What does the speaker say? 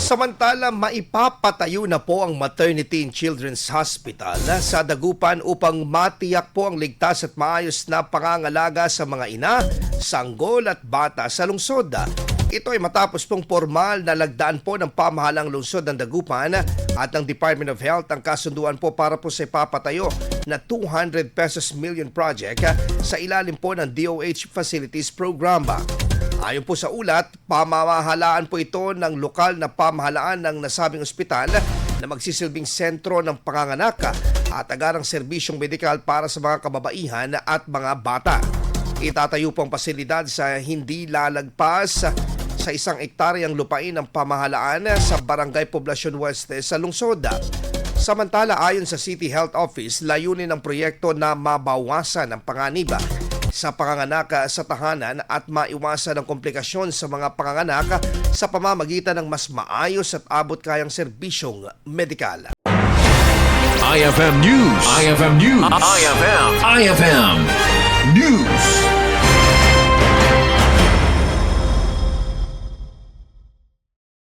Samantala, maipapatayo na po ang Maternity and Children's Hospital sa Dagupan upang matiyak po ang ligtas at maayos na pangangalaga sa mga ina, sanggol at bata sa lungsod. Ito ay matapos pong formal na lagdaan po ng pamahalang lungsod ng Dagupan at ng Department of Health ang kasunduan po para po sa ipapatayo na 200 pesos million project sa ilalim po ng DOH Facilities Program. Ayon po sa ulat, pamamahalaan po ito ng lokal na pamahalaan ng nasabing ospital na magsisilbing sentro ng panganganak at agarang serbisyong medikal para sa mga kababaihan at mga bata. Itatayo po ang pasilidad sa hindi lalagpas sa 1 hektaryang lupain ng pamahalaan sa Barangay Poblacion West sa lungsod. Samantala, ayon sa City Health Office, layunin ng proyekto na mabawasan ang panganib sa panganganak sa tahanan at maiwasan ang komplikasyon sa mga panganganak sa pamamagitan ng mas maayos at abot kayang serbisyong medikal. IFM News. IFM News. IFM News.